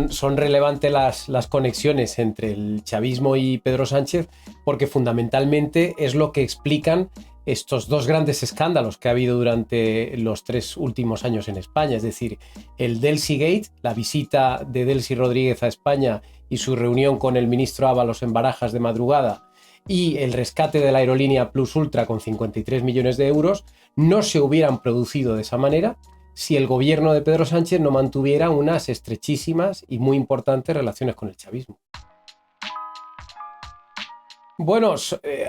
Son relevantes las conexiones entre el chavismo y Pedro Sánchez porque fundamentalmente es lo que explican estos dos grandes escándalos que ha habido durante los 3 últimos años en España, es decir, el Delcy Gate, la visita de Delcy Rodríguez a España y su reunión con el ministro Ábalos en Barajas de madrugada, y el rescate de la aerolínea Plus Ultra con 53 millones de euros, no se hubieran producido de esa manera si el gobierno de Pedro Sánchez no mantuviera unas estrechísimas y muy importantes relaciones con el chavismo. Bueno,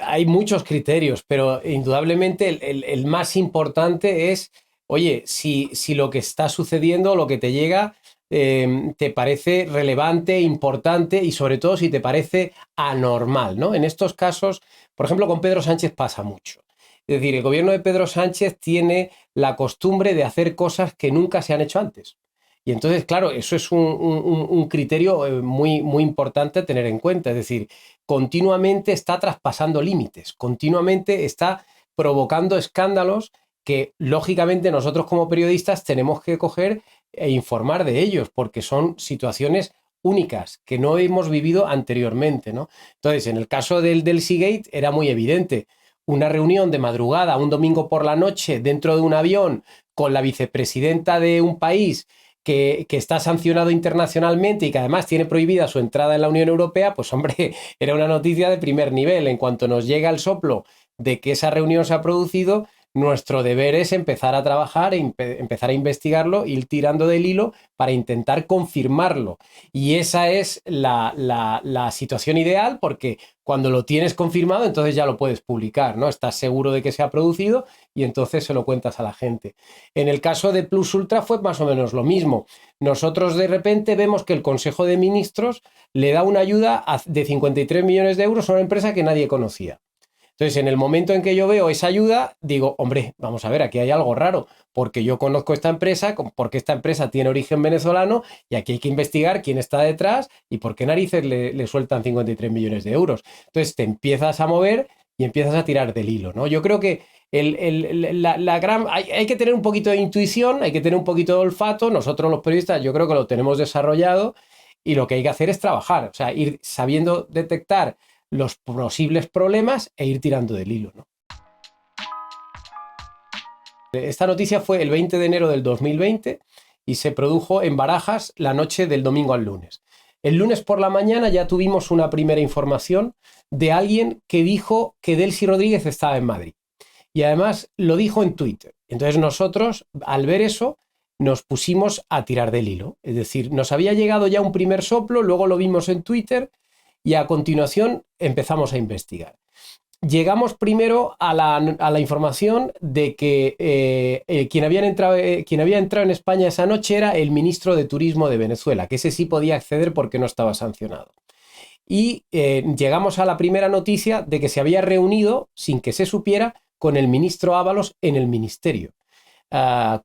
hay muchos criterios, pero indudablemente el más importante es, oye, si lo que está sucediendo, lo que te llega, te parece relevante, importante y sobre todo si te parece anormal, ¿no? En estos casos, por ejemplo, con Pedro Sánchez pasa mucho. Es decir, el gobierno de Pedro Sánchez tiene la costumbre de hacer cosas que nunca se han hecho antes. Y entonces, claro, eso es un criterio muy, muy importante a tener en cuenta. Es decir, continuamente está traspasando límites, continuamente está provocando escándalos que, lógicamente, nosotros como periodistas tenemos que coger e informar de ellos, porque son situaciones únicas que no hemos vivido anteriormente, ¿no? Entonces, en el caso del Seagate era muy evidente. Una reunión de madrugada, un domingo por la noche, dentro de un avión, con la vicepresidenta de un país que está sancionado internacionalmente y que además tiene prohibida su entrada en la Unión Europea, pues hombre, era una noticia de primer nivel. En cuanto nos llega el soplo de que esa reunión se ha producido, nuestro deber es empezar a trabajar e empezar a investigarlo, ir tirando del hilo para intentar confirmarlo. Y esa es la situación ideal, porque cuando lo tienes confirmado, entonces ya lo puedes publicar, ¿no? Estás seguro de que se ha producido y entonces se lo cuentas a la gente. En el caso de Plus Ultra fue más o menos lo mismo. Nosotros de repente vemos que el Consejo de Ministros le da una ayuda de 53 millones de euros a una empresa que nadie conocía. Entonces, en el momento en que yo veo esa ayuda, digo, hombre, vamos a ver, aquí hay algo raro, porque yo conozco esta empresa, porque esta empresa tiene origen venezolano y aquí hay que investigar quién está detrás y por qué narices le sueltan 53 millones de euros. Entonces, te empiezas a mover y empiezas a tirar del hilo, ¿no? Yo creo que hay que tener un poquito de intuición, hay que tener un poquito de olfato. Nosotros los periodistas yo creo que lo tenemos desarrollado y lo que hay que hacer es trabajar, o sea, ir sabiendo detectar los posibles problemas e ir tirando del hilo, ¿no? Esta noticia fue el 20 de enero del 2020 y se produjo en Barajas la noche del domingo al lunes. El lunes por la mañana ya tuvimos una primera información de alguien que dijo que Delcy Rodríguez estaba en Madrid. Y además lo dijo en Twitter. Entonces nosotros, al ver eso, nos pusimos a tirar del hilo. Es decir, nos había llegado ya un primer soplo, luego lo vimos en Twitter y a continuación empezamos a investigar. Llegamos primero a la información de que quien había entrado en España esa noche era el ministro de Turismo de Venezuela, que ese sí podía acceder porque no estaba sancionado. Y llegamos a la primera noticia de que se había reunido, sin que se supiera, con el ministro Ábalos en el ministerio.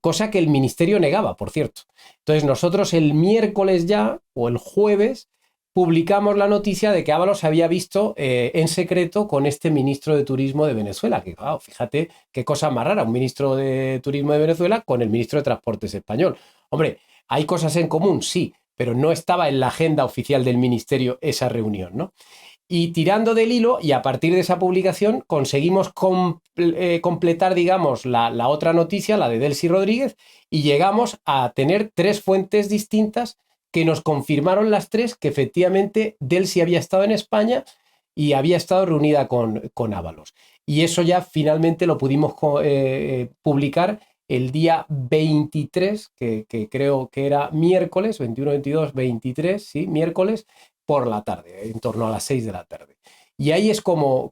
Cosa que el ministerio negaba, por cierto. Entonces nosotros el miércoles ya, o el jueves, publicamos la noticia de que Ábalos se había visto en secreto con este ministro de Turismo de Venezuela, que claro, fíjate qué cosa más rara, un ministro de Turismo de Venezuela con el ministro de Transportes español. Hombre, hay cosas en común, sí, pero no estaba en la agenda oficial del ministerio esa reunión, ¿no? Y tirando del hilo, y a partir de esa publicación, conseguimos completar, digamos, la otra noticia, la de Delcy Rodríguez, y llegamos a tener 3 fuentes distintas que nos confirmaron las 3 que efectivamente Delcy había estado en España y había estado reunida con Ábalos. Y eso ya finalmente lo pudimos publicar el día 23, que creo que era miércoles, 21, 22, 23, sí, miércoles, por la tarde, en torno a las 6 de la tarde. Y ahí es como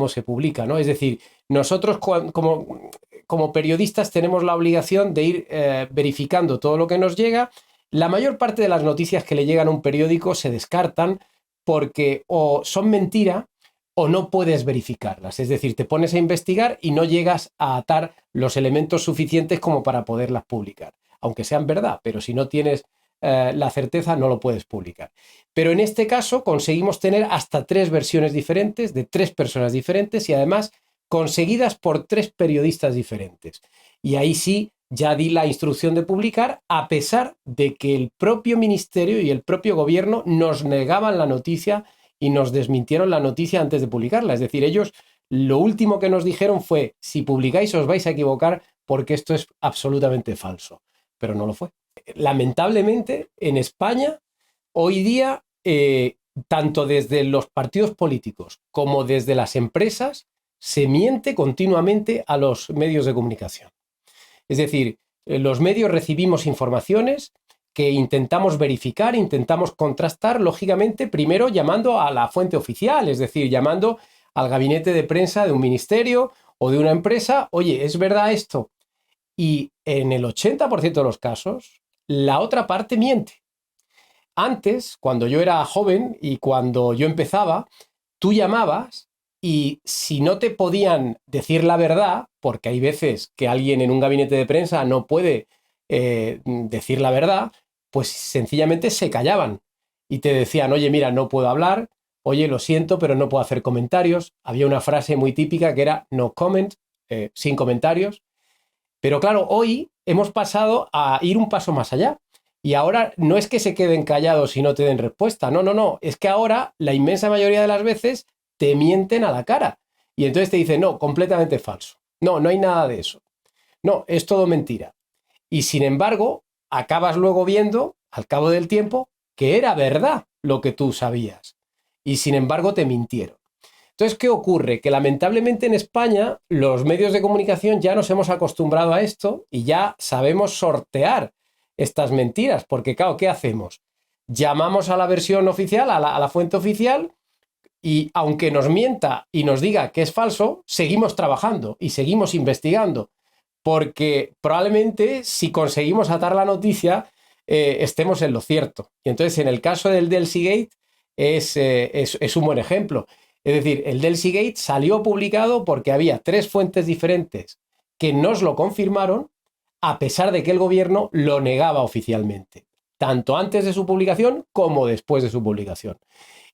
se publica, ¿no? Es decir, nosotros como periodistas tenemos la obligación de ir verificando todo lo que nos llega. La mayor parte de las noticias que le llegan a un periódico se descartan porque o son mentira o no puedes verificarlas. Es decir, te pones a investigar y no llegas a atar los elementos suficientes como para poderlas publicar. Aunque sean verdad, pero si no tienes la certeza no lo puedes publicar. Pero en este caso conseguimos tener hasta 3 versiones diferentes de 3 personas diferentes y además conseguidas por 3 periodistas diferentes. Y ahí sí, ya di la instrucción de publicar, a pesar de que el propio ministerio y el propio gobierno nos negaban la noticia y nos desmintieron la noticia antes de publicarla. Es decir, ellos lo último que nos dijeron fue, si publicáis os vais a equivocar porque esto es absolutamente falso. Pero no lo fue. Lamentablemente, en España, hoy día, tanto desde los partidos políticos como desde las empresas, se miente continuamente a los medios de comunicación. Es decir, los medios recibimos informaciones que intentamos verificar, intentamos contrastar, lógicamente, primero llamando a la fuente oficial, es decir, llamando al gabinete de prensa de un ministerio o de una empresa, oye, ¿es verdad esto? Y en el 80% de los casos, la otra parte miente. Antes, cuando yo era joven y cuando yo empezaba, tú llamabas y si no te podían decir la verdad, porque hay veces que alguien en un gabinete de prensa no puede decir la verdad, pues sencillamente se callaban y te decían, oye, mira, no puedo hablar, oye, lo siento, pero no puedo hacer comentarios. Había una frase muy típica que era no comment, sin comentarios. Pero claro, hoy hemos pasado a ir un paso más allá. Y ahora no es que se queden callados y no te den respuesta. No, no, no. Es que ahora la inmensa mayoría de las veces te mienten a la cara. Y entonces te dicen, no, completamente falso. No, no hay nada de eso. No, es todo mentira. Y sin embargo, acabas luego viendo, al cabo del tiempo, que era verdad lo que tú sabías. Y sin embargo te mintieron. Entonces, ¿qué ocurre? Que lamentablemente en España los medios de comunicación ya nos hemos acostumbrado a esto y ya sabemos sortear estas mentiras, porque claro, ¿qué hacemos? Llamamos a la versión oficial, a la fuente oficial, y aunque nos mienta y nos diga que es falso, seguimos trabajando y seguimos investigando, porque probablemente si conseguimos atar la noticia, estemos en lo cierto. Y entonces en el caso del Delsigate es un buen ejemplo. Es decir, el Delsigate salió publicado porque había 3 fuentes diferentes que nos lo confirmaron, a pesar de que el gobierno lo negaba oficialmente, tanto antes de su publicación como después de su publicación.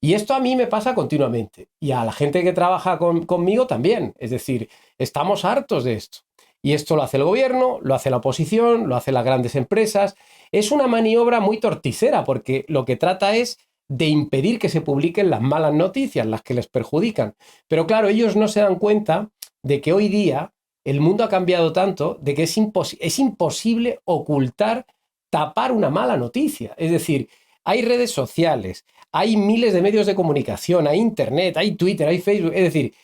Y esto a mí me pasa continuamente y a la gente que trabaja conmigo también. Es decir, estamos hartos de esto. Y esto lo hace el gobierno, lo hace la oposición, lo hacen las grandes empresas. Es una maniobra muy torticera porque lo que trata es de impedir que se publiquen las malas noticias, las que les perjudican. Pero claro, ellos no se dan cuenta de que hoy día el mundo ha cambiado tanto de que es imposible ocultar, tapar una mala noticia. Es decir, hay redes sociales, hay miles de medios de comunicación, hay internet, hay Twitter, hay Facebook. Es decir,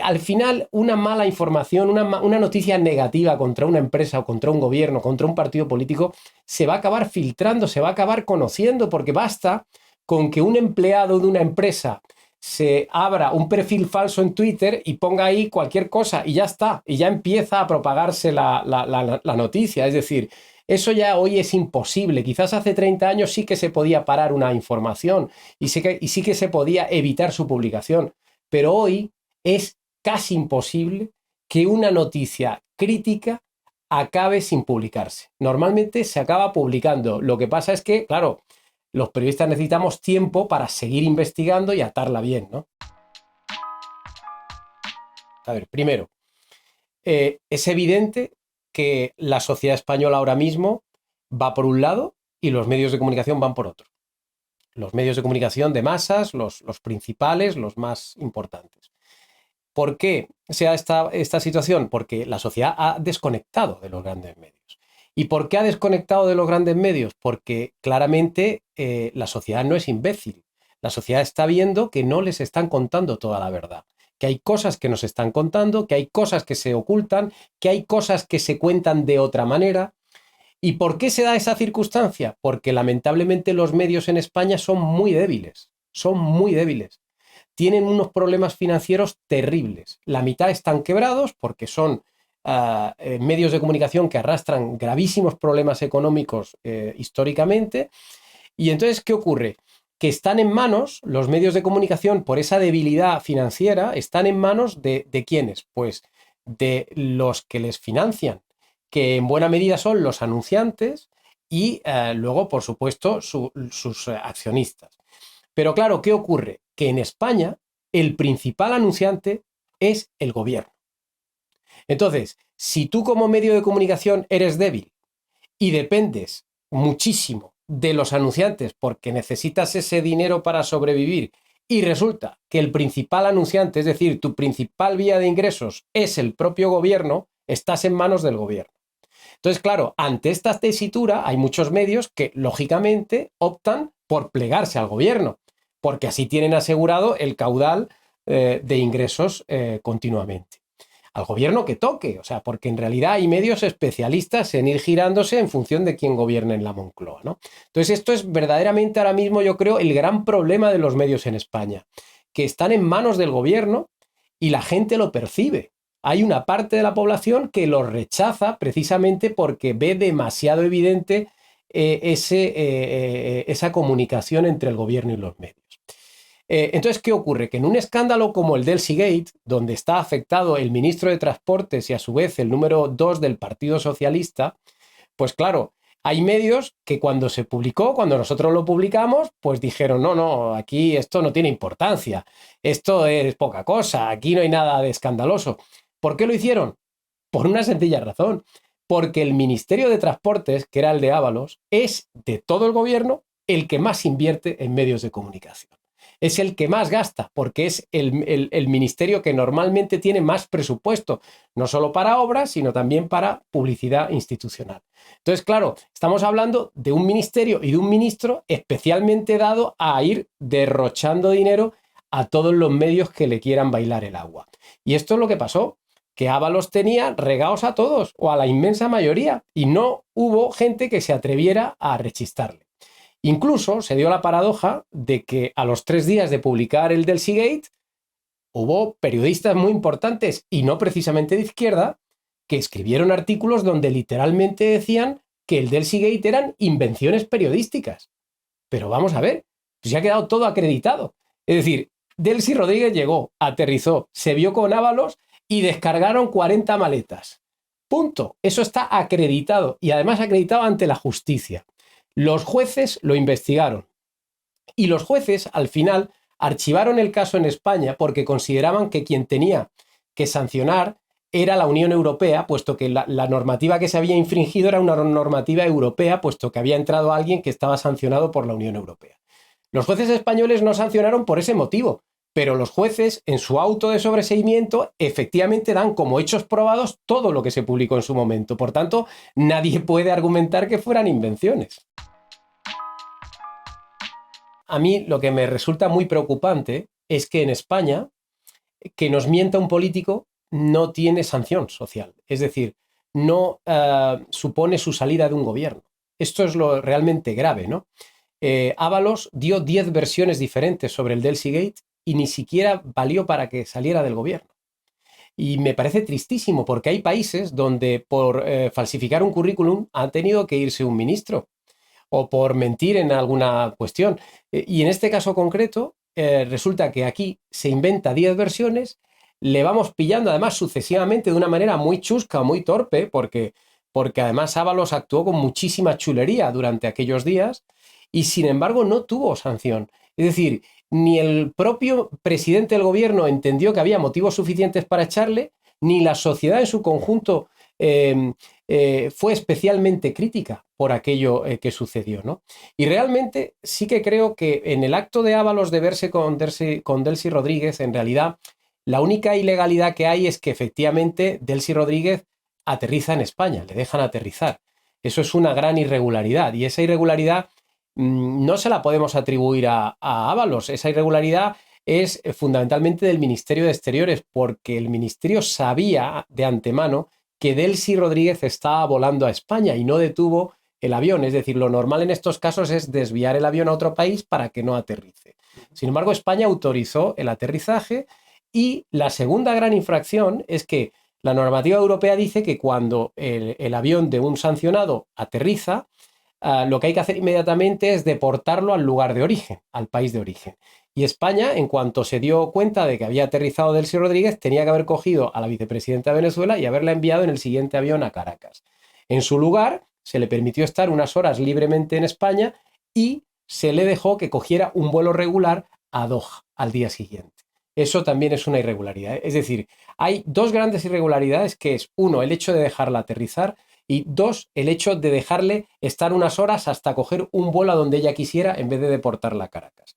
al final una mala información, una noticia negativa contra una empresa o contra un gobierno, contra un partido político, se va a acabar filtrando, se va a acabar conociendo, porque basta con que un empleado de una empresa se abra un perfil falso en Twitter y ponga ahí cualquier cosa y ya está, y ya empieza a propagarse la noticia. Es decir, eso ya hoy es imposible. Quizás hace 30 años sí que se podía parar una información y sí que se podía evitar su publicación, pero hoy es casi imposible que una noticia crítica acabe sin publicarse. Normalmente se acaba publicando. Lo que pasa es que, claro, los periodistas necesitamos tiempo para seguir investigando y atarla bien, ¿no? A ver, primero, es evidente que la sociedad española ahora mismo va por un lado y los medios de comunicación van por otro. Los medios de comunicación de masas, los principales, los más importantes. ¿Por qué se da esta situación? Porque la sociedad ha desconectado de los grandes medios. ¿Y por qué ha desconectado de los grandes medios? Porque claramente la sociedad no es imbécil. La sociedad está viendo que no les están contando toda la verdad, que hay cosas que nos están contando, que hay cosas que se ocultan, que hay cosas que se cuentan de otra manera. ¿Y por qué se da esa circunstancia? Porque lamentablemente los medios en España son muy débiles, son muy débiles. Tienen unos problemas financieros terribles. La mitad están quebrados porque son medios de comunicación que arrastran gravísimos problemas económicos históricamente. Y entonces, ¿qué ocurre? Que están en manos, los medios de comunicación, por esa debilidad financiera, están en manos ¿de quiénes? Pues de los que les financian, que en buena medida son los anunciantes y luego, por supuesto, sus accionistas. Pero claro, ¿qué ocurre? Que en España el principal anunciante es el gobierno. Entonces, si tú como medio de comunicación eres débil y dependes muchísimo de los anunciantes porque necesitas ese dinero para sobrevivir y resulta que el principal anunciante, es decir, tu principal vía de ingresos es el propio gobierno, estás en manos del gobierno. Entonces, claro, ante esta tesitura hay muchos medios que, lógicamente, optan por plegarse al gobierno, porque así tienen asegurado el caudal de ingresos continuamente. Al gobierno que toque, o sea, porque en realidad hay medios especialistas en ir girándose en función de quién gobierne en la Moncloa, ¿no? Entonces, esto es verdaderamente ahora mismo, yo creo, el gran problema de los medios en España, que están en manos del gobierno y la gente lo percibe. Hay una parte de la población que lo rechaza precisamente porque ve demasiado evidente esa comunicación entre el gobierno y los medios. Entonces, ¿qué ocurre? Que en un escándalo como el del Seagate, donde está afectado el ministro de Transportes y a su vez el número 2 del Partido Socialista, pues claro, hay medios que cuando se publicó, cuando nosotros lo publicamos, pues dijeron, no, no, aquí esto no tiene importancia, esto es poca cosa, aquí no hay nada de escandaloso. ¿Por qué lo hicieron? Por una sencilla razón, porque el Ministerio de Transportes, que era el de Ábalos, es de todo el gobierno el que más invierte en medios de comunicación. Es el que más gasta, porque es el ministerio que normalmente tiene más presupuesto, no solo para obras, sino también para publicidad institucional. Entonces, claro, estamos hablando de un ministerio y de un ministro especialmente dado a ir derrochando dinero a todos los medios que le quieran bailar el agua. Y esto es lo que pasó, que Ábalos tenía regados a todos, o a la inmensa mayoría, y no hubo gente que se atreviera a rechistarle. Incluso se dio la paradoja de que a los 3 días de publicar el del Seagate hubo periodistas muy importantes y no precisamente de izquierda que escribieron artículos donde literalmente decían que el del Seagate eran invenciones periodísticas. Pero vamos a ver, pues ya ha quedado todo acreditado. Es decir, Delcy Rodríguez llegó, aterrizó, se vio con Ábalos y descargaron 40 maletas. Punto. Eso está acreditado y además acreditado ante la justicia. Los jueces lo investigaron y los jueces al final archivaron el caso en España porque consideraban que quien tenía que sancionar era la Unión Europea, puesto que la normativa que se había infringido era una normativa europea, puesto que había entrado alguien que estaba sancionado por la Unión Europea. Los jueces españoles no sancionaron por ese motivo, pero los jueces, en su auto de sobreseimiento, efectivamente dan como hechos probados todo lo que se publicó en su momento. Por tanto, nadie puede argumentar que fueran invenciones. A mí lo que me resulta muy preocupante es que en España, que nos mienta un político no tiene sanción social. Es decir, no supone su salida de un gobierno. Esto es lo realmente grave, ¿no? Ábalos dio 10 versiones diferentes sobre el del Seagate y ni siquiera valió para que saliera del gobierno. Y me parece tristísimo porque hay países donde por falsificar un currículum ha tenido que irse un ministro o por mentir en alguna cuestión. Y en este caso concreto, resulta que aquí se inventa 10 versiones, le vamos pillando además sucesivamente de una manera muy chusca, muy torpe, porque además Ábalos actuó con muchísima chulería durante aquellos días y sin embargo no tuvo sanción. Es decir, ni el propio presidente del gobierno entendió que había motivos suficientes para echarle, ni la sociedad en su conjunto fue especialmente crítica por aquello que sucedió, ¿no? Y realmente sí que creo que en el acto de Ábalos de verse con Delcy Rodríguez, en realidad la única ilegalidad que hay es que efectivamente Delcy Rodríguez aterriza en España, le dejan aterrizar. Eso es una gran irregularidad y esa irregularidad no se la podemos atribuir a Ábalos. Esa irregularidad es fundamentalmente del Ministerio de Exteriores, porque el ministerio sabía de antemano que Delcy Rodríguez estaba volando a España y no detuvo el avión. Es decir, lo normal en estos casos es desviar el avión a otro país para que no aterrice. Sin embargo, España autorizó el aterrizaje y la segunda gran infracción es que la normativa europea dice que cuando el avión de un sancionado aterriza, lo que hay que hacer inmediatamente es deportarlo al lugar de origen, al país de origen. Y España, en cuanto se dio cuenta de que había aterrizado Delcy Rodríguez, tenía que haber cogido a la vicepresidenta de Venezuela y haberla enviado en el siguiente avión a Caracas. En su lugar, se le permitió estar unas horas libremente en España y se le dejó que cogiera un vuelo regular a Doha al día siguiente. eso también es una irregularidad. Es decir, hay dos grandes irregularidades que es, uno, el hecho de dejarla aterrizar y dos, el hecho de dejarle estar unas horas hasta coger un vuelo a donde ella quisiera en vez de deportarla a Caracas.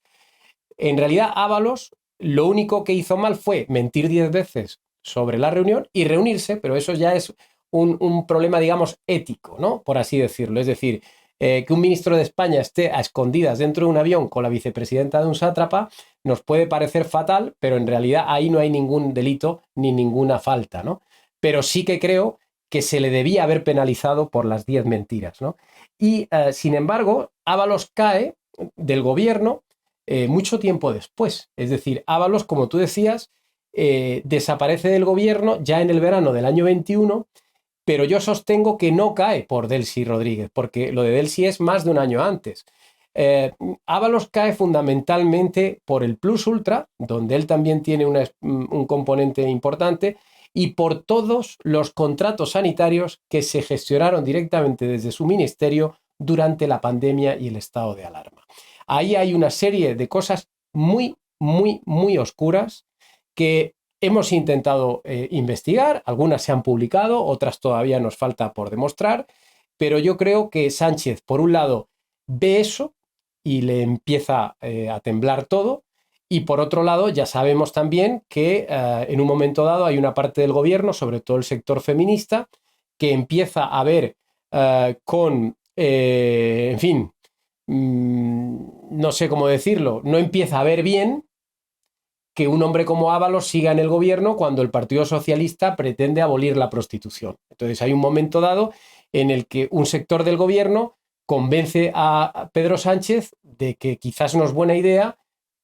En realidad, Ábalos lo único que hizo mal fue mentir 10 veces sobre la reunión y reunirse, pero eso ya es un problema, digamos, ético, ¿no? Por así decirlo. Es decir, que un ministro de España esté a escondidas dentro de un avión con la vicepresidenta de un sátrapa nos puede parecer fatal, pero en realidad ahí no hay ningún delito ni ninguna falta, ¿no? Pero sí que creo que se le debía haber penalizado por las 10 mentiras, ¿no? Y, sin embargo, Ábalos cae del gobierno mucho tiempo después. Es decir, Ábalos, como tú decías, desaparece del gobierno ya en el verano del año 21, pero yo sostengo que no cae por Delcy Rodríguez, porque lo de Delcy es más de un año antes. Ábalos cae fundamentalmente por el Plus Ultra, donde él también tiene un componente importante, y por todos los contratos sanitarios que se gestionaron directamente desde su ministerio durante la pandemia y el estado de alarma. Ahí hay una serie de cosas muy, muy, muy oscuras que hemos intentado investigar, algunas se han publicado, otras todavía nos falta por demostrar, pero yo creo que Sánchez, por un lado, ve eso y le empieza a temblar todo, y por otro lado, ya sabemos también que en un momento dado hay una parte del gobierno, sobre todo el sector feminista, que empieza a ver en fin, no sé cómo decirlo, no empieza a ver bien que un hombre como Ábalos siga en el gobierno cuando el Partido Socialista pretende abolir la prostitución. Entonces hay un momento dado en el que un sector del gobierno convence a Pedro Sánchez de que quizás no es buena idea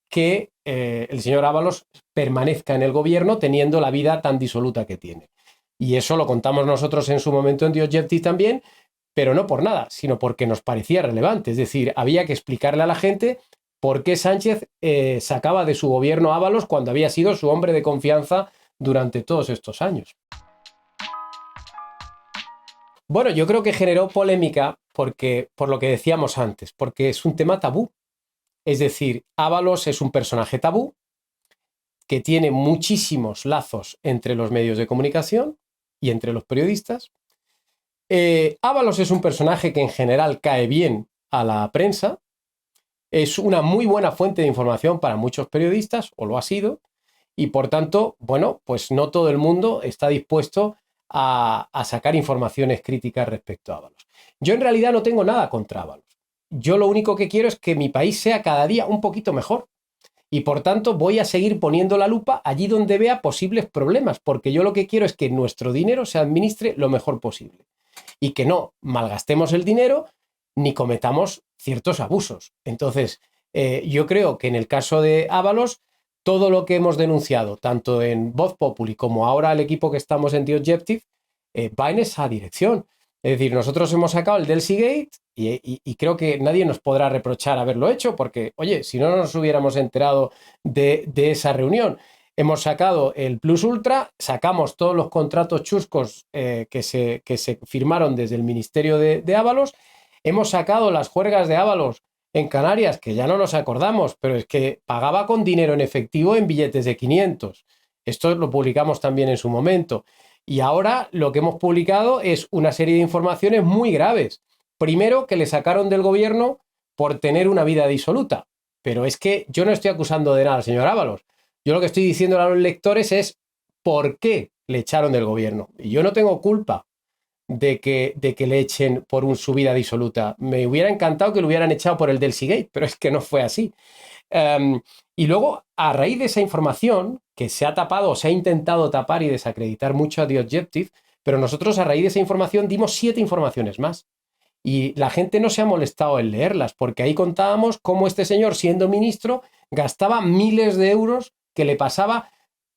que el señor Ábalos permanezca en el gobierno teniendo la vida tan disoluta que tiene. Y eso lo contamos nosotros en su momento en The Objective también, pero no por nada, sino porque nos parecía relevante. Es decir, había que explicarle a la gente por qué Sánchez sacaba de su gobierno a Ábalos cuando había sido su hombre de confianza durante todos estos años. Bueno, yo creo que generó polémica porque, por lo que decíamos antes, porque es un tema tabú. Es decir, Ábalos es un personaje tabú que tiene muchísimos lazos entre los medios de comunicación y entre los periodistas. Ábalos es un personaje que en general cae bien a la prensa, es una muy buena fuente de información para muchos periodistas, o lo ha sido, y por tanto, bueno, pues no todo el mundo está dispuesto a sacar informaciones críticas respecto a Ábalos. Yo en realidad no tengo nada contra Ábalos. Yo lo único que quiero es que mi país sea cada día un poquito mejor. Y por tanto voy a seguir poniendo la lupa allí donde vea posibles problemas, porque yo lo que quiero es que nuestro dinero se administre lo mejor posible y que no malgastemos el dinero ni cometamos ciertos abusos. Entonces, yo creo que en el caso de Ábalos, todo lo que hemos denunciado, tanto en Voz Populi como ahora el equipo que estamos en The Objective, va en esa dirección. Es decir, nosotros hemos sacado el Delcy Gate y creo que nadie nos podrá reprochar haberlo hecho porque, oye, si no nos hubiéramos enterado de esa reunión. Hemos sacado el Plus Ultra, sacamos todos los contratos chuscos que se firmaron desde el Ministerio de Ábalos, hemos sacado las juergas de Ábalos en Canarias, que ya no nos acordamos, pero es que pagaba con dinero en efectivo en billetes de 500. Esto lo publicamos también en su momento. Y ahora lo que hemos publicado es una serie de informaciones muy graves. Primero, que le sacaron del gobierno por tener una vida disoluta. Pero es que yo no estoy acusando de nada al señor Ábalos. Yo lo que estoy diciendo a los lectores es por qué le echaron del gobierno. Y yo no tengo culpa de que le echen por su vida disoluta. Me hubiera encantado que lo hubieran echado por el Delcy Gate, pero es que no fue así. Y luego, a raíz de esa información, que se ha tapado o se ha intentado tapar y desacreditar mucho a The Objective, pero nosotros a raíz de esa información dimos 7 informaciones más. Y la gente no se ha molestado en leerlas, porque ahí contábamos cómo este señor, siendo ministro, gastaba miles de euros que le pasaba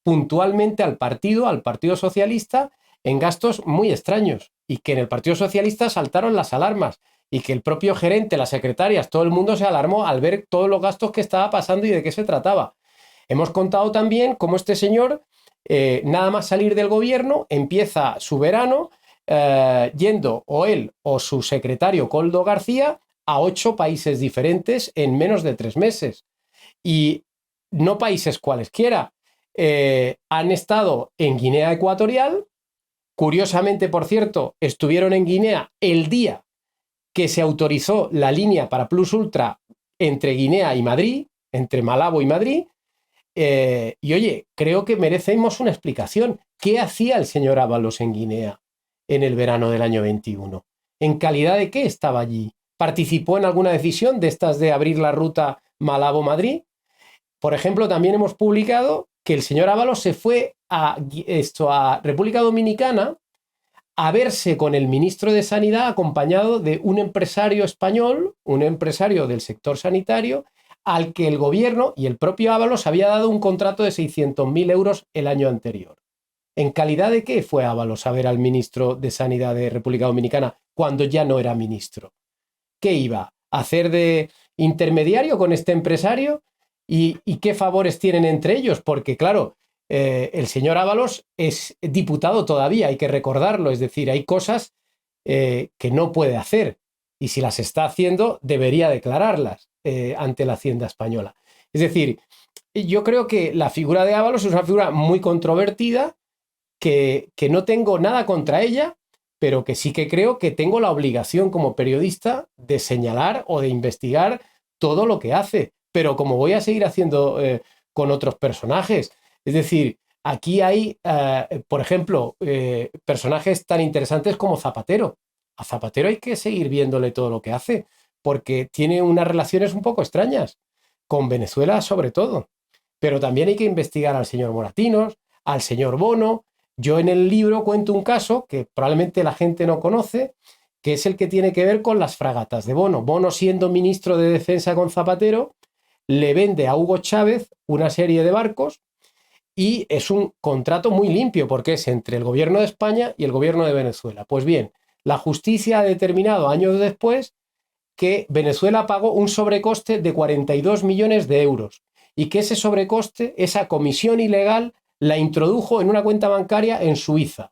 puntualmente al Partido Socialista, en gastos muy extraños, y que en el Partido Socialista saltaron las alarmas, y que el propio gerente, las secretarias, todo el mundo se alarmó al ver todos los gastos que estaba pasando y de qué se trataba. Hemos contado también cómo este señor, nada más salir del gobierno, empieza su verano yendo o él o su secretario Koldo García a 8 países diferentes en menos de 3 meses. Y no países cualesquiera. han estado en Guinea Ecuatorial. Curiosamente, por cierto, estuvieron en Guinea el día que se autorizó la línea para Plus Ultra entre Guinea y Madrid, entre Malabo y Madrid. Y oye, creo que merecemos una explicación. ¿Qué hacía el señor Ábalos en Guinea en el verano del año 21? ¿En calidad de qué estaba allí? ¿Participó en alguna decisión de estas de abrir la ruta Malabo-Madrid? Por ejemplo, también hemos publicado que el señor Ábalos se fue a República Dominicana a verse con el ministro de Sanidad acompañado de un empresario español, un empresario del sector sanitario, al que el gobierno y el propio Ábalos había dado un contrato de 600.000 euros el año anterior. ¿En calidad de qué fue Ábalos a ver al ministro de Sanidad de República Dominicana cuando ya no era ministro? ¿Qué iba a hacer de intermediario con este empresario? ¿Y qué favores tienen entre ellos? Porque, claro, el señor Ábalos es diputado todavía, hay que recordarlo, es decir, hay cosas que no puede hacer y si las está haciendo debería declararlas ante la Hacienda española. Es decir, yo creo que la figura de Ábalos es una figura muy controvertida, que no tengo nada contra ella, pero que sí que creo que tengo la obligación como periodista de señalar o de investigar todo lo que hace, pero como voy a seguir haciendo con otros personajes. Es decir, aquí hay, por ejemplo, personajes tan interesantes como Zapatero. A Zapatero hay que seguir viéndole todo lo que hace, porque tiene unas relaciones un poco extrañas, con Venezuela sobre todo. Pero también hay que investigar al señor Moratinos, al señor Bono. Yo en el libro cuento un caso que probablemente la gente no conoce, que es el que tiene que ver con las fragatas de Bono. Bono, siendo ministro de Defensa con Zapatero, le vende a Hugo Chávez una serie de barcos y es un contrato muy limpio porque es entre el gobierno de España y el gobierno de Venezuela. Pues bien, la justicia ha determinado años después que Venezuela pagó un sobrecoste de 42 millones de euros y que ese sobrecoste, esa comisión ilegal, la introdujo en una cuenta bancaria en Suiza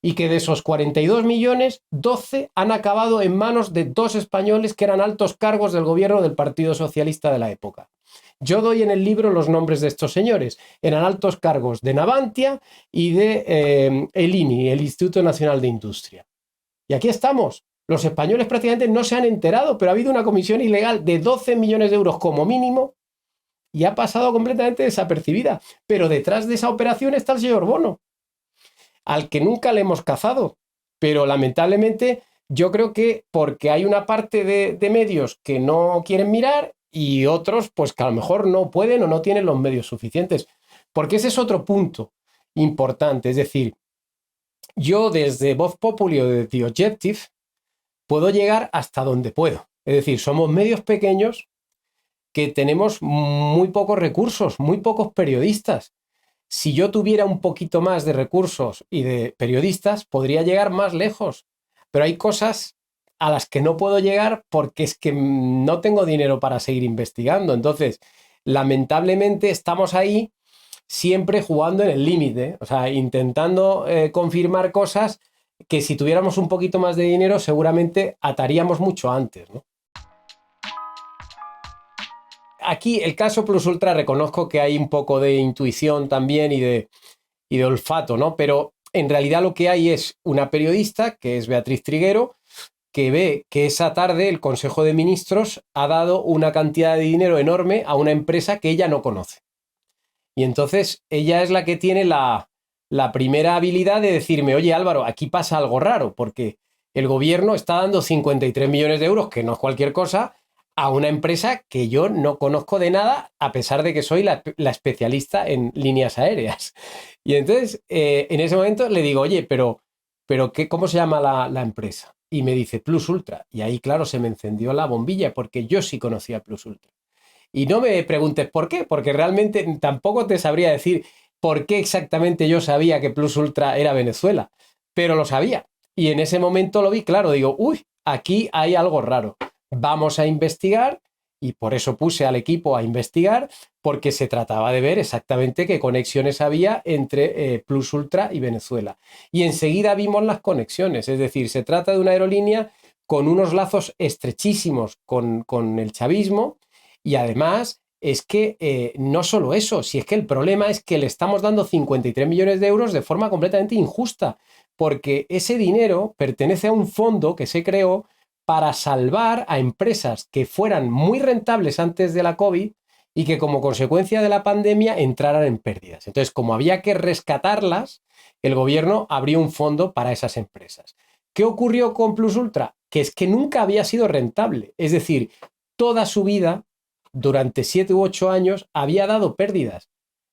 y que de esos 42 millones, 12 han acabado en manos de 2 españoles que eran altos cargos del gobierno del Partido Socialista de la época. Yo doy en el libro los nombres de estos señores. Eran altos cargos de Navantia y de el INI, el Instituto Nacional de Industria. Y aquí estamos. Los españoles prácticamente no se han enterado, pero ha habido una comisión ilegal de 12 millones de euros como mínimo y ha pasado completamente desapercibida. Pero detrás de esa operación está el señor Bono, al que nunca le hemos cazado. Pero lamentablemente yo creo que porque hay una parte de medios que no quieren mirar y otros pues que a lo mejor no pueden o no tienen los medios suficientes. Porque ese es otro punto importante. Es decir, yo desde Voz Populi o de The Objective puedo llegar hasta donde puedo. Es decir, somos medios pequeños que tenemos muy pocos recursos, muy pocos periodistas. Si yo tuviera un poquito más de recursos y de periodistas, podría llegar más lejos. Pero hay cosas a las que no puedo llegar porque es que no tengo dinero para seguir investigando. Entonces, lamentablemente estamos ahí siempre jugando en el límite, o sea, intentando confirmar cosas que si tuviéramos un poquito más de dinero seguramente ataríamos mucho antes, ¿no? Aquí el caso Plus Ultra reconozco que hay un poco de intuición también y de olfato, ¿no? Pero en realidad lo que hay es una periodista, que es Beatriz Triguero, que ve que esa tarde el Consejo de Ministros ha dado una cantidad de dinero enorme a una empresa que ella no conoce. Y entonces ella es la que tiene la primera habilidad de decirme, oye Álvaro, aquí pasa algo raro, porque el gobierno está dando 53 millones de euros, que no es cualquier cosa, a una empresa que yo no conozco de nada, a pesar de que soy la especialista en líneas aéreas. Y entonces, en ese momento le digo, oye, pero ¿cómo se llama la empresa? Y me dice Plus Ultra. Y ahí, claro, se me encendió la bombilla, porque yo sí conocía Plus Ultra. Y no me preguntes por qué, porque realmente tampoco te sabría decir por qué exactamente yo sabía que Plus Ultra era Venezuela, pero lo sabía. Y en ese momento lo vi, claro, digo, uy, aquí hay algo raro. Vamos a investigar, y por eso puse al equipo a investigar, porque se trataba de ver exactamente qué conexiones había entre Plus Ultra y Venezuela. Y enseguida vimos las conexiones, es decir, se trata de una aerolínea con unos lazos estrechísimos con el chavismo, y además es que no solo eso, si es que el problema es que le estamos dando 53 millones de euros de forma completamente injusta, porque ese dinero pertenece a un fondo que se creó para salvar a empresas que fueran muy rentables antes de la COVID y que como consecuencia de la pandemia entraran en pérdidas. Entonces, como había que rescatarlas, el gobierno abrió un fondo para esas empresas. ¿Qué ocurrió con Plus Ultra? Que es que nunca había sido rentable. Es decir, toda su vida, durante 7 u 8 años, había dado pérdidas.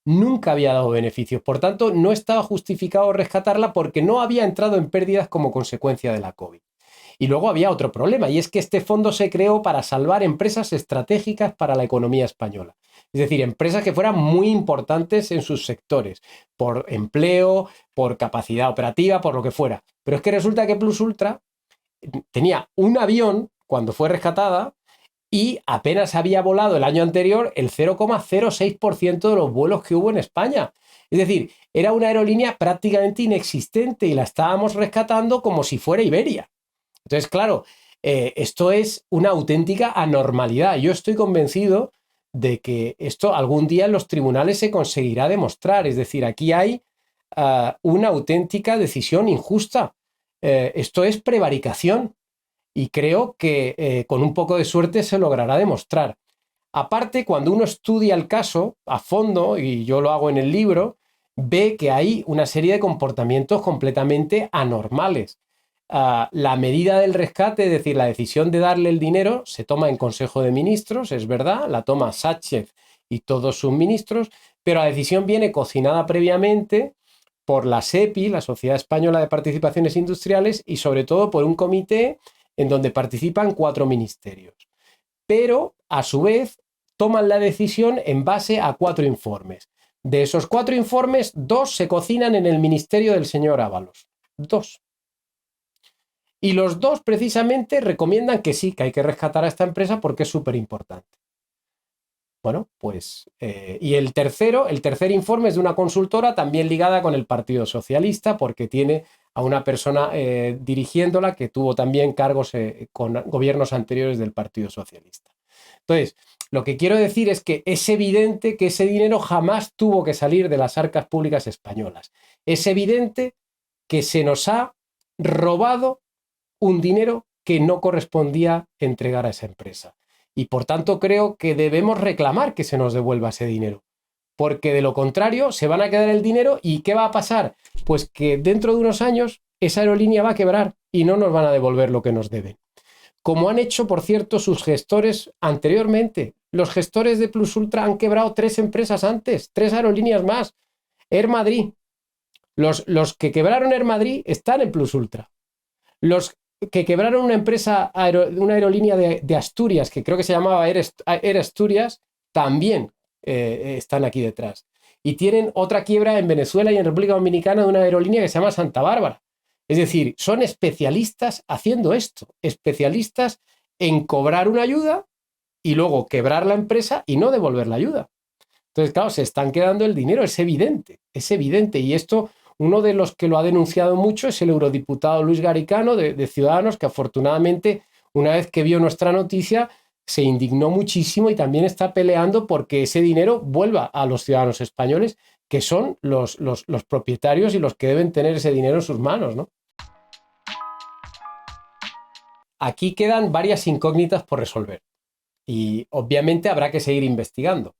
Nunca había dado beneficios. Por tanto, no estaba justificado rescatarla porque no había entrado en pérdidas como consecuencia de la COVID. Y luego había otro problema, y es que este fondo se creó para salvar empresas estratégicas para la economía española. Es decir, empresas que fueran muy importantes en sus sectores, por empleo, por capacidad operativa, por lo que fuera. Pero es que resulta que Plus Ultra tenía un avión cuando fue rescatada y apenas había volado el año anterior el 0,06% de los vuelos que hubo en España. Es decir, era una aerolínea prácticamente inexistente y la estábamos rescatando como si fuera Iberia. Entonces, claro, esto es una auténtica anormalidad. Yo estoy convencido de que esto algún día en los tribunales se conseguirá demostrar. Es decir, aquí hay una auténtica decisión injusta. Esto es prevaricación y creo que con un poco de suerte se logrará demostrar. Aparte, cuando uno estudia el caso a fondo, y yo lo hago en el libro, ve que hay una serie de comportamientos completamente anormales. La medida del rescate, es decir, la decisión de darle el dinero, se toma en Consejo de Ministros, es verdad, la toma Sánchez y todos sus ministros, pero la decisión viene cocinada previamente por la SEPI, la Sociedad Española de Participaciones Industriales, y sobre todo por un comité en donde participan 4 ministerios. Pero, a su vez, toman la decisión en base a 4 informes. De esos 4 informes, 2 se cocinan en el ministerio del señor Ábalos. 2. Y los 2 precisamente recomiendan que sí, que hay que rescatar a esta empresa porque es súper importante. Bueno, pues, y el tercer informe es de una consultora también ligada con el Partido Socialista porque tiene a una persona dirigiéndola que tuvo también cargos con gobiernos anteriores del Partido Socialista. Entonces, lo que quiero decir es que es evidente que ese dinero jamás tuvo que salir de las arcas públicas españolas. Es evidente que se nos ha robado un dinero que no correspondía entregar a esa empresa. Y por tanto creo que debemos reclamar que se nos devuelva ese dinero. Porque de lo contrario se van a quedar el dinero y ¿qué va a pasar? Pues que dentro de unos años esa aerolínea va a quebrar y no nos van a devolver lo que nos deben. Como han hecho, por cierto, sus gestores anteriormente. Los gestores de Plus Ultra han quebrado 3 empresas antes, 3 aerolíneas más. Air Madrid. Los que quebraron Air Madrid están en Plus Ultra. Los que quebraron una empresa, una aerolínea de Asturias, que creo que se llamaba Air Asturias, también están aquí detrás. Y tienen otra quiebra en Venezuela y en República Dominicana de una aerolínea que se llama Santa Bárbara. Es decir, son especialistas haciendo esto, especialistas en cobrar una ayuda y luego quebrar la empresa y no devolver la ayuda. Entonces, claro, se están quedando el dinero, es evidente, es evidente. Y esto, uno de los que lo ha denunciado mucho es el eurodiputado Luis Garicano de Ciudadanos, que afortunadamente, una vez que vio nuestra noticia, se indignó muchísimo y también está peleando porque ese dinero vuelva a los ciudadanos españoles, que son los propietarios y los que deben tener ese dinero en sus manos, ¿no? Aquí quedan varias incógnitas por resolver y obviamente habrá que seguir investigando.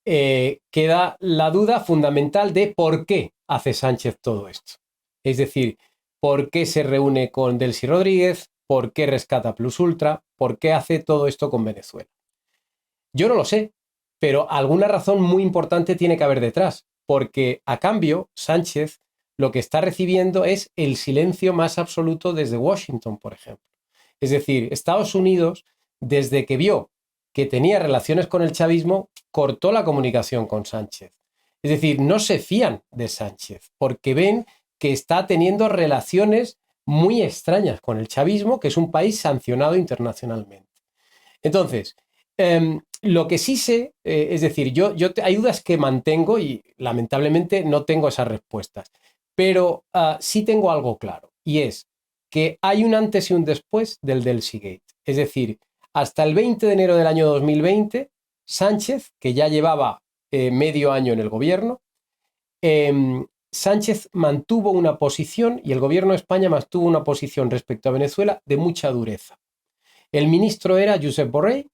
Queda la duda fundamental de por qué hace Sánchez todo esto. Es decir, por qué se reúne con Delcy Rodríguez, por qué rescata Plus Ultra, por qué hace todo esto con Venezuela. Yo no lo sé, pero alguna razón muy importante tiene que haber detrás, porque a cambio Sánchez lo que está recibiendo es el silencio más absoluto desde Washington, por ejemplo. Es decir, Estados Unidos, desde que vio que tenía relaciones con el chavismo, cortó la comunicación con Sánchez. Es decir, no se fían de Sánchez porque ven que está teniendo relaciones muy extrañas con el chavismo, que es un país sancionado internacionalmente. Entonces, lo que sí sé, es decir, hay dudas que mantengo y lamentablemente no tengo esas respuestas, pero sí tengo algo claro y es que hay un antes y un después del Delcy Gate. Es decir, hasta el 20 de enero del año 2020 Sánchez, que ya llevaba medio año en el gobierno. Sánchez mantuvo una posición y el gobierno de España mantuvo una posición respecto a Venezuela de mucha dureza. El ministro era Josep Borrell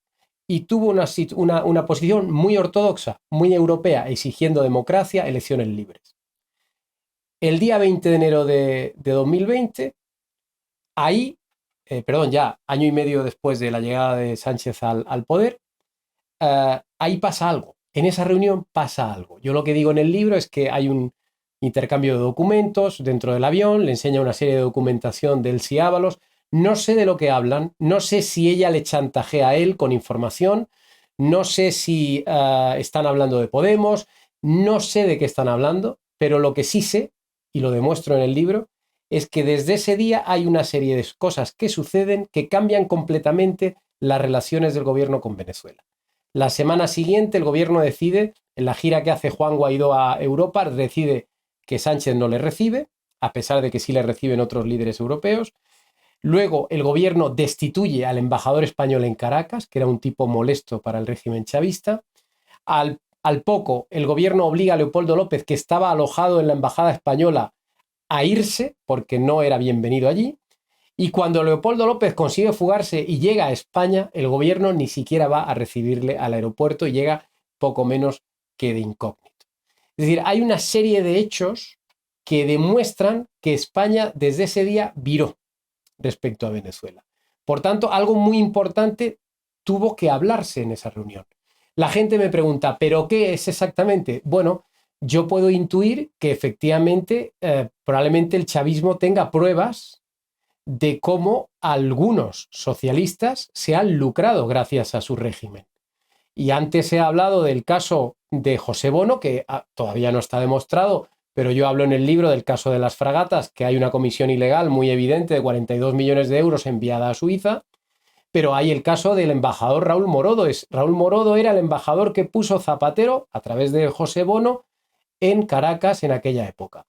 y tuvo una posición muy ortodoxa, muy europea, exigiendo democracia, elecciones libres. El día 20 de enero de 2020, ahí, ya año y medio después de la llegada de Sánchez al poder, ahí pasa algo. En esa reunión pasa algo. Yo lo que digo en el libro es que hay un intercambio de documentos dentro del avión, le enseña una serie de documentación del Elsie Ábalos. No sé de lo que hablan, no sé si ella le chantajea a él con información, no sé si están hablando de Podemos, no sé de qué están hablando, pero lo que sí sé, y lo demuestro en el libro, es que desde ese día hay una serie de cosas que suceden que cambian completamente las relaciones del gobierno con Venezuela. La semana siguiente el gobierno decide, en la gira que hace Juan Guaidó a Europa, decide que Sánchez no le recibe, a pesar de que sí le reciben otros líderes europeos. Luego el gobierno destituye al embajador español en Caracas, que era un tipo molesto para el régimen chavista. Al poco el gobierno obliga a Leopoldo López, que estaba alojado en la embajada española, a irse porque no era bienvenido allí. Y cuando Leopoldo López consigue fugarse y llega a España, el gobierno ni siquiera va a recibirle al aeropuerto y llega poco menos que de incógnito. Es decir, hay una serie de hechos que demuestran que España desde ese día viró respecto a Venezuela. Por tanto, algo muy importante tuvo que hablarse en esa reunión. La gente me pregunta, ¿pero qué es exactamente? Bueno, yo puedo intuir que efectivamente probablemente el chavismo tenga pruebas de cómo algunos socialistas se han lucrado gracias a su régimen. Y antes he hablado del caso de José Bono, que todavía no está demostrado, pero yo hablo en el libro del caso de las fragatas, que hay una comisión ilegal muy evidente de 42 millones de euros enviada a Suiza, pero hay el caso del embajador Raúl Morodo. Raúl Morodo era el embajador que puso Zapatero, a través de José Bono, en Caracas en aquella época.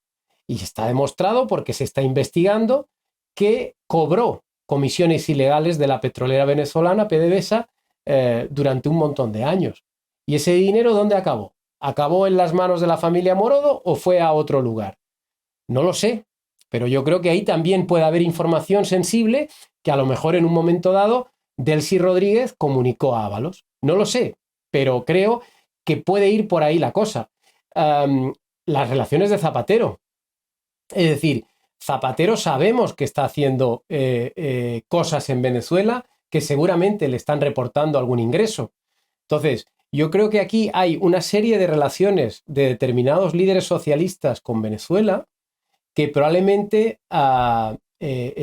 Y está demostrado porque se está investigando que cobró comisiones ilegales de la petrolera venezolana PDVSA durante un montón de años. ¿Y ese dinero dónde acabó? ¿Acabó en las manos de la familia Morodo o fue a otro lugar? No lo sé, pero yo creo que ahí también puede haber información sensible que a lo mejor en un momento dado Delcy Rodríguez comunicó a Ábalos. No lo sé, pero creo que puede ir por ahí la cosa. Las relaciones de Zapatero. Es decir, Zapatero sabemos que está haciendo cosas en Venezuela que seguramente le están reportando algún ingreso. Entonces, yo creo que aquí hay una serie de relaciones de determinados líderes socialistas con Venezuela que probablemente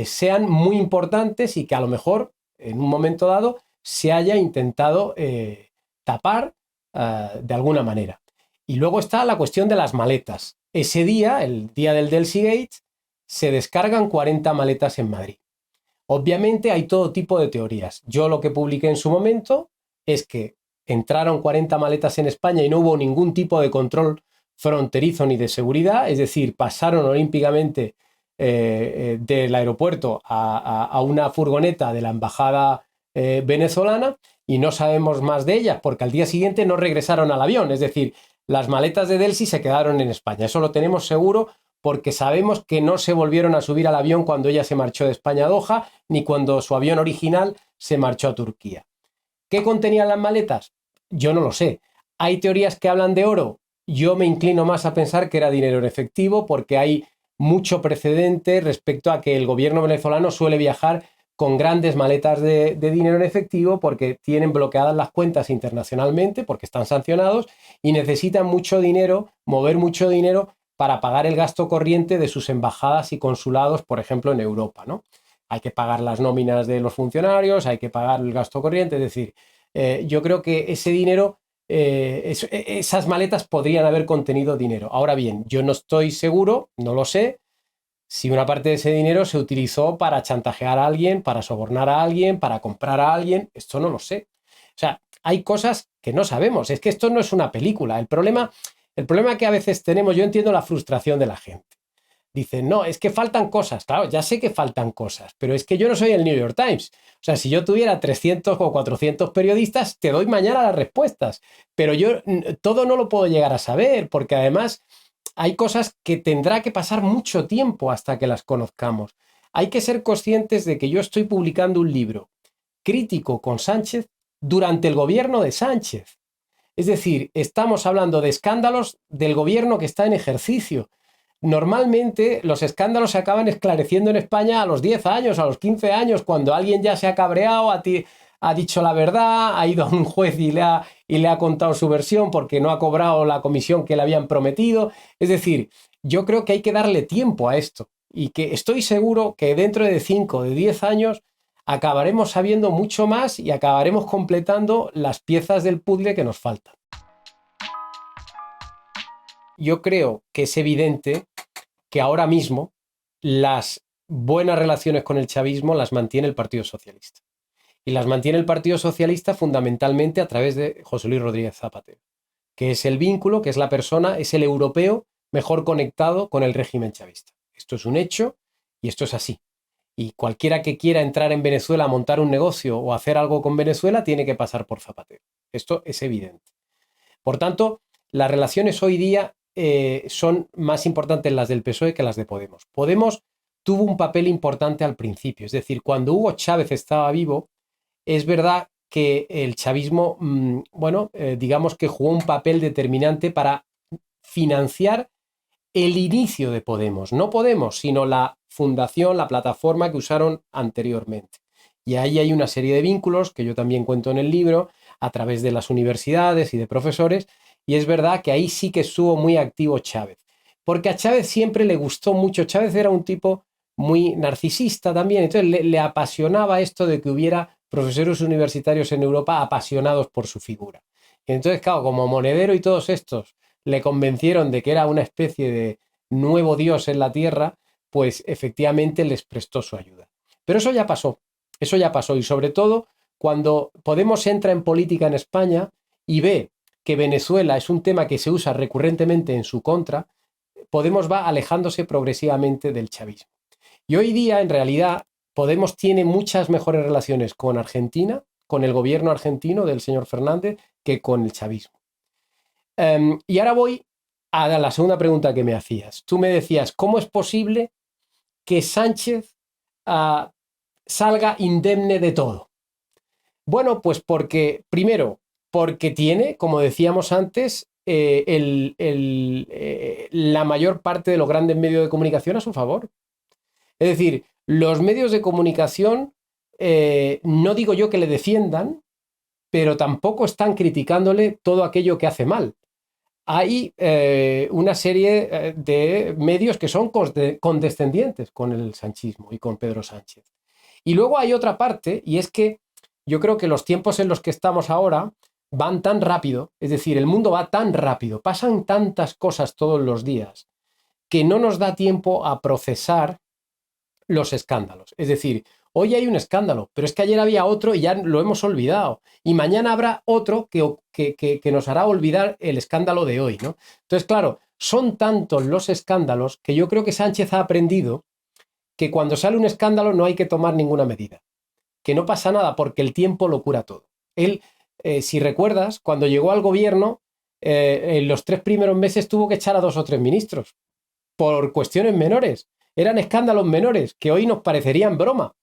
sean muy importantes y que a lo mejor en un momento dado se haya intentado tapar de alguna manera. Y luego está la cuestión de las maletas. Ese día, el día del Delcy Gate, se descargan 40 maletas en Madrid. Obviamente hay todo tipo de teorías. Yo lo que publiqué en su momento es que entraron 40 maletas en España y no hubo ningún tipo de control fronterizo ni de seguridad, es decir, pasaron olímpicamente del aeropuerto a una furgoneta de la embajada venezolana y no sabemos más de ellas porque al día siguiente no regresaron al avión, es decir, las maletas de Delcy se quedaron en España, eso lo tenemos seguro porque sabemos que no se volvieron a subir al avión cuando ella se marchó de España a Doha ni cuando su avión original se marchó a Turquía. ¿Qué contenían las maletas? Yo no lo sé. Hay teorías que hablan de oro. Yo me inclino más a pensar que era dinero en efectivo porque hay mucho precedente respecto a que el gobierno venezolano suele viajar con grandes maletas de dinero en efectivo porque tienen bloqueadas las cuentas internacionalmente, porque están sancionados y necesitan mucho dinero, mover mucho dinero para pagar el gasto corriente de sus embajadas y consulados, por ejemplo, en Europa, ¿no? Hay que pagar las nóminas de los funcionarios, hay que pagar el gasto corriente, es decir, yo creo que ese dinero, esas maletas podrían haber contenido dinero. Ahora bien, yo no estoy seguro, no lo sé, si una parte de ese dinero se utilizó para chantajear a alguien, para sobornar a alguien, para comprar a alguien, esto no lo sé. O sea, hay cosas que no sabemos, es que esto no es una película. El problema que a veces tenemos, yo entiendo la frustración de la gente. Dicen, no, es que faltan cosas. Claro, ya sé que faltan cosas, pero es que yo no soy el New York Times. O sea, si yo tuviera 300 o 400 periodistas, te doy mañana las respuestas. Pero yo todo no lo puedo llegar a saber, porque además hay cosas que tendrá que pasar mucho tiempo hasta que las conozcamos. Hay que ser conscientes de que yo estoy publicando un libro crítico con Sánchez durante el gobierno de Sánchez. Es decir, estamos hablando de escándalos del gobierno que está en ejercicio. Normalmente los escándalos se acaban esclareciendo en España a los 10 años, a los 15 años, cuando alguien ya se ha cabreado, ha dicho la verdad, ha ido a un juez y le ha contado su versión porque no ha cobrado la comisión que le habían prometido. Es decir, yo creo que hay que darle tiempo a esto y que estoy seguro que dentro de 5 o de 10 años acabaremos sabiendo mucho más y acabaremos completando las piezas del puzzle que nos faltan. Yo creo que es evidente que ahora mismo las buenas relaciones con el chavismo las mantiene el Partido Socialista. Y las mantiene el Partido Socialista fundamentalmente a través de José Luis Rodríguez Zapatero, que es el vínculo, que es la persona, es el europeo mejor conectado con el régimen chavista. Esto es un hecho y esto es así. Y cualquiera que quiera entrar en Venezuela a montar un negocio o hacer algo con Venezuela tiene que pasar por Zapatero. Esto es evidente. Por tanto, las relaciones hoy día son más importantes las del PSOE que las de Podemos. Podemos tuvo un papel importante al principio, es decir, cuando Hugo Chávez estaba vivo, es verdad que el chavismo, digamos que jugó un papel determinante para financiar el inicio de Podemos. No Podemos, sino la fundación, la plataforma que usaron anteriormente. Y ahí hay una serie de vínculos que yo también cuento en el libro, a través de las universidades y de profesores, y es verdad que ahí sí que estuvo muy activo Chávez. Porque a Chávez siempre le gustó mucho. Chávez era un tipo muy narcisista también, entonces le apasionaba esto de que hubiera profesores universitarios en Europa apasionados por su figura. Y entonces, claro, como Monedero y todos estos le convencieron de que era una especie de nuevo dios en la tierra, pues efectivamente les prestó su ayuda. Pero eso ya pasó y sobre todo cuando Podemos entra en política en España y ve que Venezuela es un tema que se usa recurrentemente en su contra, Podemos va alejándose progresivamente del chavismo. Y hoy día, en realidad, Podemos tiene muchas mejores relaciones con Argentina, con el gobierno argentino del señor Fernández, que con el chavismo. Y ahora voy a la segunda pregunta que me hacías. Tú me decías, ¿cómo es posible que Sánchez salga indemne de todo? Bueno, pues primero, porque tiene, como decíamos antes, la mayor parte de los grandes medios de comunicación a su favor. Es decir, los medios de comunicación, no digo yo que le defiendan, pero tampoco están criticándole todo aquello que hace mal. Hay una serie de medios que son condescendientes con el sanchismo y con Pedro Sánchez. Y luego hay otra parte, y es que yo creo que los tiempos en los que estamos ahora van tan rápido, es decir, el mundo va tan rápido, pasan tantas cosas todos los días, que no nos da tiempo a procesar los escándalos. Es decir, hoy hay un escándalo, pero es que ayer había otro y ya lo hemos olvidado. Y mañana habrá otro que nos hará olvidar el escándalo de hoy, ¿no? Entonces, claro, son tantos los escándalos que yo creo que Sánchez ha aprendido que cuando sale un escándalo no hay que tomar ninguna medida. Que no pasa nada porque el tiempo lo cura todo. Él, si recuerdas, cuando llegó al gobierno, en los 3 primeros meses tuvo que echar a 2 o 3 ministros por cuestiones menores. Eran escándalos menores que hoy nos parecerían broma,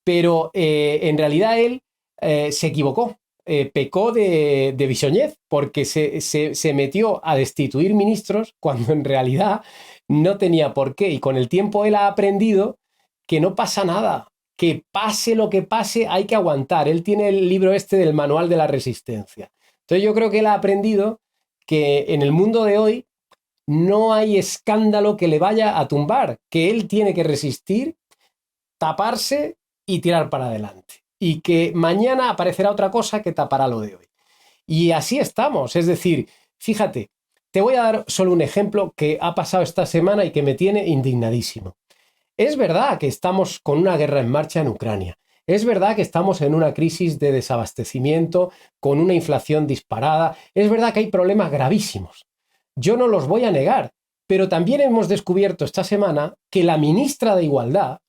pero en realidad él se equivocó, pecó de bisoñez, porque se metió a destituir ministros cuando en realidad no tenía por qué. Y con el tiempo él ha aprendido que no pasa nada, que pase lo que pase hay que aguantar. Él tiene el libro este del Manual de la Resistencia. Entonces yo creo que él ha aprendido que en el mundo de hoy no hay escándalo que le vaya a tumbar, que él tiene que resistir, taparse y tirar para adelante. Y que mañana aparecerá otra cosa que tapará lo de hoy. Y así estamos. Es decir, fíjate, te voy a dar solo un ejemplo que ha pasado esta semana y que me tiene indignadísimo. Es verdad que estamos con una guerra en marcha en Ucrania. Es verdad que estamos en una crisis de desabastecimiento, con una inflación disparada. Es verdad que hay problemas gravísimos. Yo no los voy a negar, Pero también hemos descubierto esta semana que la ministra de Igualdad,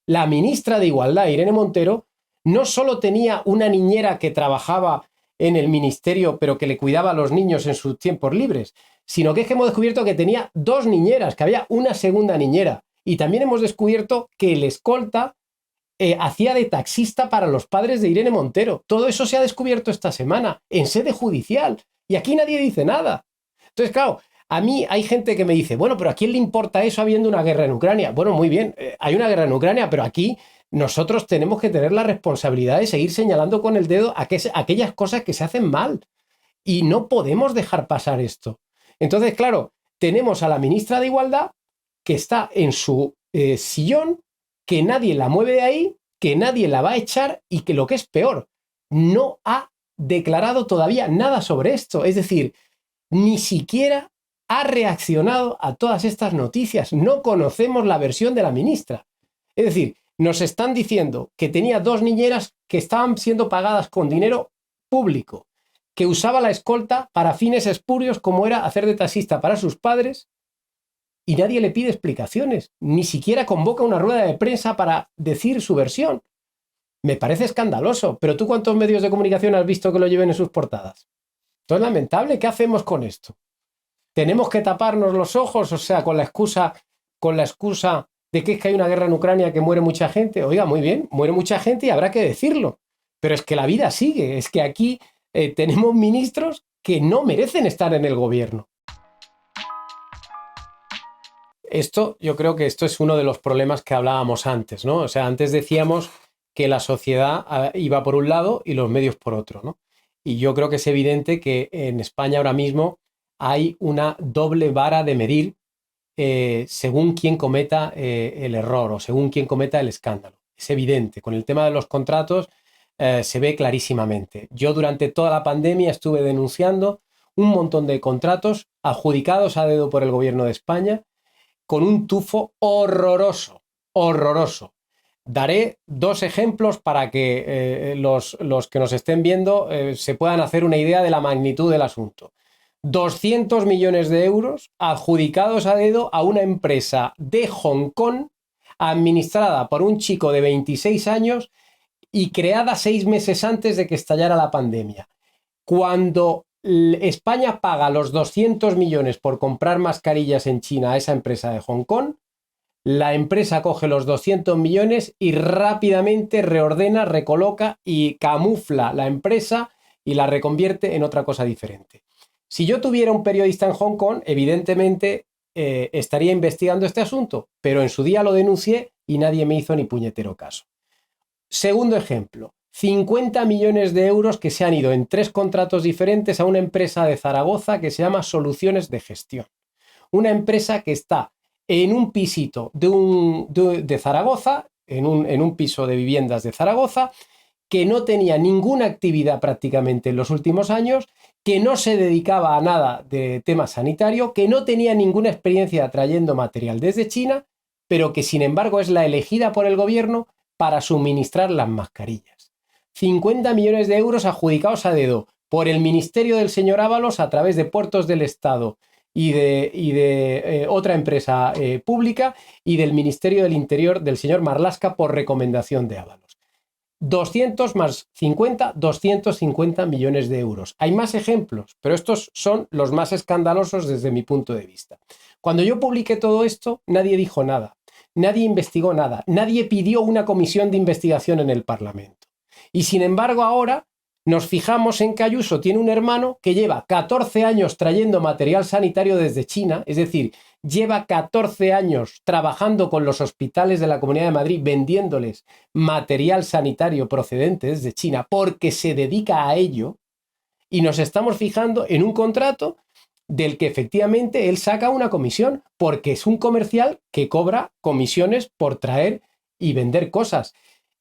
Irene Montero, no solo tenía una niñera que trabajaba en el ministerio, pero que le cuidaba a los niños en sus tiempos libres, sino que es que hemos descubierto que tenía 2 niñeras, que había una segunda niñera. Y también hemos descubierto que el escolta hacía de taxista para los padres de Irene Montero. Todo eso se ha descubierto esta semana en sede judicial y aquí nadie dice nada. Entonces, claro, a mí hay gente que me dice, bueno, pero ¿a quién le importa eso habiendo una guerra en Ucrania? Bueno, muy bien, hay una guerra en Ucrania, pero aquí nosotros tenemos que tener la responsabilidad de seguir señalando con el dedo aquellas cosas que se hacen mal y no podemos dejar pasar esto. Entonces, claro, tenemos a la ministra de Igualdad que está en su sillón, que nadie la mueve de ahí, que nadie la va a echar y que lo que es peor, no ha declarado todavía nada sobre esto. Es decir, ni siquiera ha reaccionado a todas estas noticias. No conocemos la versión de la ministra. Es decir, nos están diciendo que tenía 2 niñeras que estaban siendo pagadas con dinero público, que usaba la escolta para fines espurios como era hacer de taxista para sus padres, y nadie le pide explicaciones, ni siquiera convoca una rueda de prensa para decir su versión. Me parece escandaloso, pero ¿tú cuántos medios de comunicación has visto que lo lleven en sus portadas? Esto es lamentable. ¿Qué hacemos con esto? ¿Tenemos que taparnos los ojos? O sea, con la excusa de que es que hay una guerra en Ucrania, que muere mucha gente. Oiga, muy bien, muere mucha gente y habrá que decirlo. Pero es que la vida sigue. Es que aquí tenemos ministros que no merecen estar en el gobierno. Yo creo que esto es uno de los problemas que hablábamos antes, ¿no? O sea, antes decíamos que la sociedad iba por un lado y los medios por otro, ¿no? Y yo creo que es evidente que en España ahora mismo hay una doble vara de medir según quién cometa el error o según quién cometa el escándalo. Es evidente. Con el tema de los contratos se ve clarísimamente. Yo durante toda la pandemia estuve denunciando un montón de contratos adjudicados a dedo por el gobierno de España con un tufo horroroso, horroroso. Daré 2 ejemplos para que los que nos estén viendo se puedan hacer una idea de la magnitud del asunto. 200 millones de euros adjudicados a dedo a una empresa de Hong Kong administrada por un chico de 26 años y creada 6 meses antes de que estallara la pandemia. Cuando España paga los 200 millones por comprar mascarillas en China a esa empresa de Hong Kong, la empresa coge los 200 millones y rápidamente reordena, recoloca y camufla la empresa y la reconvierte en otra cosa diferente. Si yo tuviera un periodista en Hong Kong, evidentemente estaría investigando este asunto, pero en su día lo denuncié y nadie me hizo ni puñetero caso. Segundo ejemplo, 50 millones de euros que se han ido en 3 contratos diferentes a una empresa de Zaragoza que se llama Soluciones de Gestión. Una empresa que está en un pisito de Zaragoza, en un piso de viviendas de Zaragoza, que no tenía ninguna actividad prácticamente en los últimos años, que no se dedicaba a nada de tema sanitario, que no tenía ninguna experiencia trayendo material desde China, pero que sin embargo es la elegida por el gobierno para suministrar las mascarillas. 50 millones de euros adjudicados a dedo por el ministerio del señor Ábalos a través de Puertos del Estado y de otra empresa pública y del Ministerio del Interior del señor Marlaska por recomendación de Ábalos. 200 más 50, 250 millones de euros. Hay más ejemplos, pero estos son los más escandalosos desde mi punto de vista. Cuando yo publiqué todo esto, nadie dijo nada, nadie investigó nada, nadie pidió una comisión de investigación en el Parlamento. Y sin embargo ahora nos fijamos en que Ayuso tiene un hermano que lleva 14 años trayendo material sanitario desde China, es decir, lleva 14 años trabajando con los hospitales de la Comunidad de Madrid vendiéndoles material sanitario procedente desde China porque se dedica a ello, y nos estamos fijando en un contrato del que efectivamente él saca una comisión porque es un comercial que cobra comisiones por traer y vender cosas.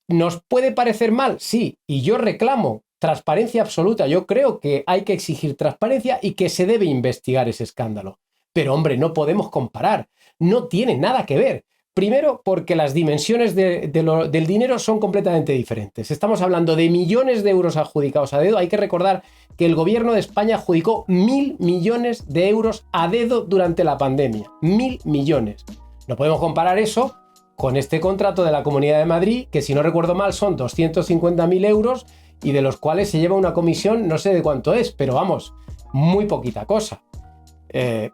¿Nos puede parecer mal? Sí, y yo reclamo transparencia absoluta. Yo creo que hay que exigir transparencia y que se debe investigar ese escándalo. Pero, hombre, no podemos comparar. No tiene nada que ver. Primero, porque las dimensiones del dinero son completamente diferentes. Estamos hablando de millones de euros adjudicados a dedo. Hay que recordar que el gobierno de España adjudicó 1.000 millones de euros a dedo durante la pandemia. 1.000 millones. No podemos comparar eso con este contrato de la Comunidad de Madrid, que si no recuerdo mal son 250.000 euros y de los cuales se lleva una comisión, no sé de cuánto es, pero vamos, muy poquita cosa.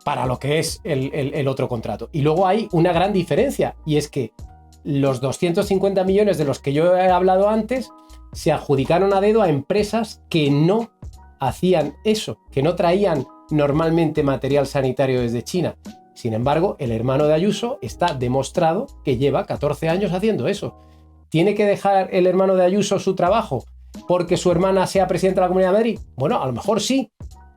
Para lo que es el otro contrato. Y luego hay una gran diferencia, y es que los 250 millones de los que yo he hablado antes se adjudicaron a dedo a empresas que no hacían eso, que no traían normalmente material sanitario desde China. Sin embargo, el hermano de Ayuso está demostrado que lleva 14 años haciendo eso. ¿Tiene que dejar el hermano de Ayuso su trabajo porque su hermana sea presidenta de la Comunidad de Madrid? Bueno, a lo mejor sí,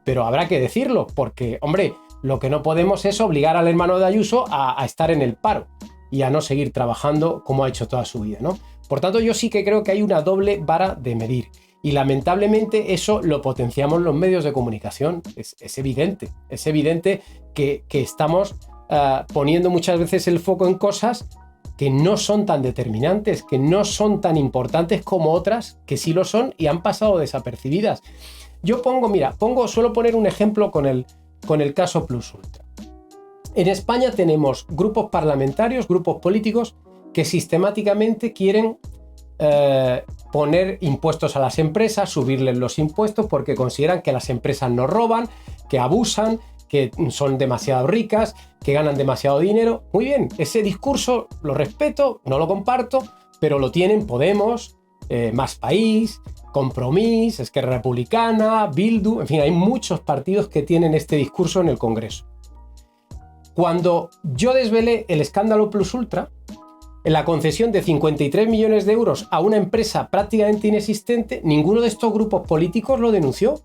pero habrá que decirlo, porque, hombre, lo que no podemos es obligar al hermano de Ayuso a estar en el paro y a no seguir trabajando como ha hecho toda su vida, ¿no? Por tanto, yo sí que creo que hay una doble vara de medir. Y lamentablemente eso lo potenciamos los medios de comunicación. Es evidente que estamos poniendo muchas veces el foco en cosas que no son tan determinantes, que no son tan importantes como otras que sí lo son y han pasado desapercibidas. Yo suelo poner un ejemplo con el caso Plus Ultra. En España tenemos grupos parlamentarios, grupos políticos que sistemáticamente quieren poner impuestos a las empresas, subirles los impuestos porque consideran que las empresas nos roban, que abusan, que son demasiado ricas, que ganan demasiado dinero. Muy bien, ese discurso lo respeto, no lo comparto, pero lo tienen Podemos, Más País, Compromís, Esquerra Republicana, Bildu, en fin, hay muchos partidos que tienen este discurso en el Congreso. Cuando yo desvelé el escándalo Plus Ultra, en la concesión de 53 millones de euros a una empresa prácticamente inexistente, ninguno de estos grupos políticos lo denunció,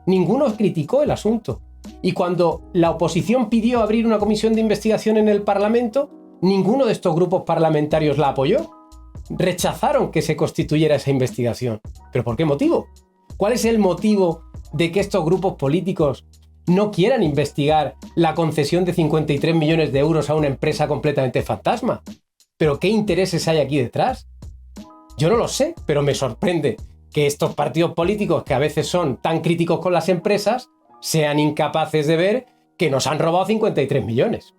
ninguno criticó el asunto. Y cuando la oposición pidió abrir una comisión de investigación en el Parlamento, ninguno de estos grupos parlamentarios la apoyó. Rechazaron que se constituyera esa investigación. ¿Pero por qué motivo? ¿Cuál es el motivo de que estos grupos políticos no quieran investigar la concesión de 53 millones de euros a una empresa completamente fantasma? ¿Pero qué intereses hay aquí detrás? Yo no lo sé, pero me sorprende que estos partidos políticos, que a veces son tan críticos con las empresas, sean incapaces de ver que nos han robado 53 millones.